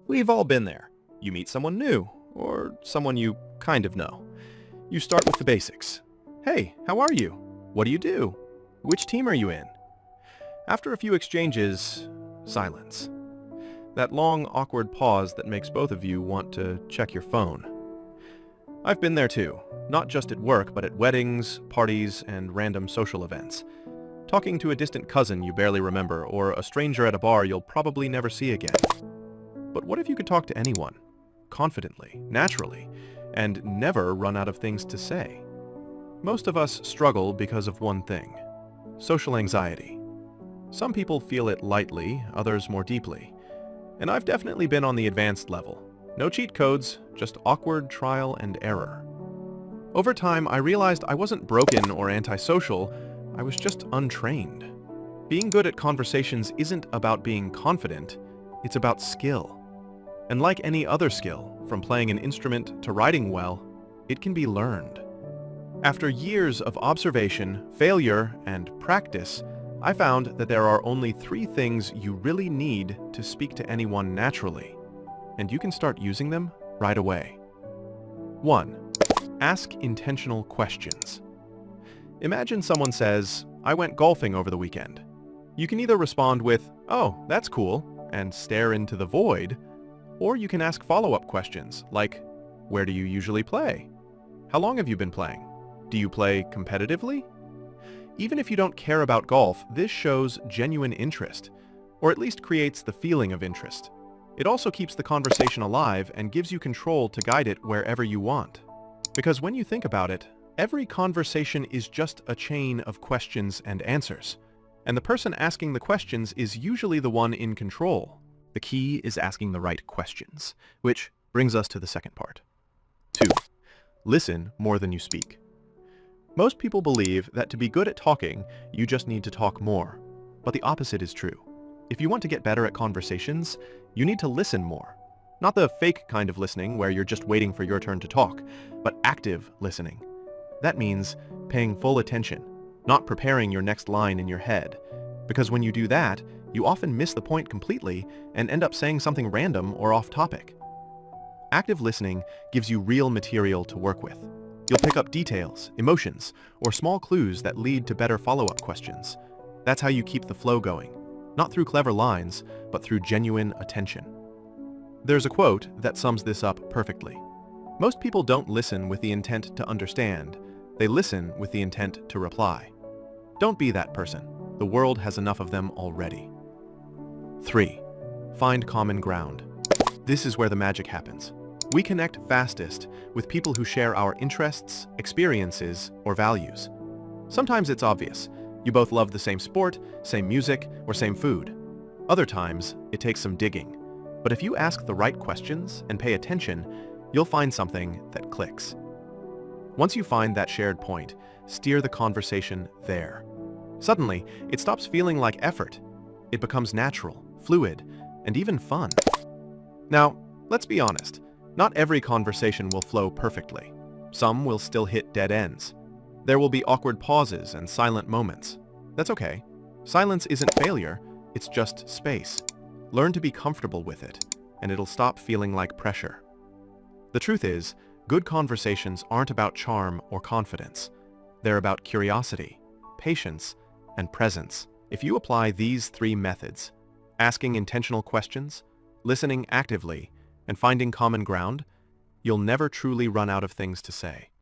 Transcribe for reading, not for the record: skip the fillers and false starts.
We've all been there. You meet someone new, or someone you kind of know. You start with the basics. Hey, how are you? What do you do? Which team are you in? After a few exchanges, silence. That long, awkward pause that makes both of you want to check your phone. I've been there too, not just at work, but at weddings, parties, and random social events. Talking to a distant cousin you barely remember, or a stranger at a bar you'll probably never see again. But what if you could talk to anyone, confidently, naturally, and never run out of things to say? Most of us struggle because of one thing: social anxiety. Some people feel it lightly, others more deeply. And I've definitely been on the advanced level. No cheat codes, just awkward trial and error. Over time, I realized I wasn't broken or antisocial, I was just untrained. Being good at conversations isn't about being confident, it's about skill. And like any other skill, from playing an instrument to writing well, it can be learned. After years of observation, failure, and practice, I found that there are only 3 things you really need to speak to anyone naturally, and you can start using them right away. 1. Ask intentional questions. Imagine someone says, "I went golfing over the weekend." You can either respond with, "Oh, that's cool," and stare into the void, or you can ask follow-up questions like, "Where do you usually play? How long have you been playing? Do you play competitively?" Even if you don't care about golf, this shows genuine interest, or at least creates the feeling of interest. It also keeps the conversation alive and gives you control to guide it wherever you want. Because when you think about it, every conversation is just a chain of questions and answers, and the person asking the questions is usually the one in control. The key is asking the right questions, which brings us to the second part. 2. Listen more than you speak. Most people believe that to be good at talking, you just need to talk more. But the opposite is true. If you want to get better at conversations, you need to listen more. Not the fake kind of listening where you're just waiting for your turn to talk, but active listening. That means paying full attention, not preparing your next line in your head. Because when you do that, you often miss the point completely and end up saying something random or off topic. Active listening gives you real material to work with. You'll pick up details, emotions, or small clues that lead to better follow-up questions. That's how you keep the flow going, not through clever lines, but through genuine attention. There's a quote that sums this up perfectly. Most people don't listen with the intent to understand, they listen with the intent to reply. Don't be that person. The world has enough of them already. 3. Find common ground. This is where the magic happens. We connect fastest with people who share our interests, experiences, or values. Sometimes it's obvious. You both love the same sport, same music, or same food. Other times, it takes some digging. But if you ask the right questions and pay attention, you'll find something that clicks. Once you find that shared point, steer the conversation there. Suddenly, it stops feeling like effort. It becomes natural, fluid, and even fun. Now, let's be honest. Not every conversation will flow perfectly. Some will still hit dead ends. There will be awkward pauses and silent moments. That's okay. Silence isn't failure, it's just space. Learn to be comfortable with it, and it'll stop feeling like pressure. The truth is, good conversations aren't about charm or confidence. They're about curiosity, patience, and presence. If you apply these 3 methods, asking intentional questions, listening actively, and finding common ground, you'll never truly run out of things to say.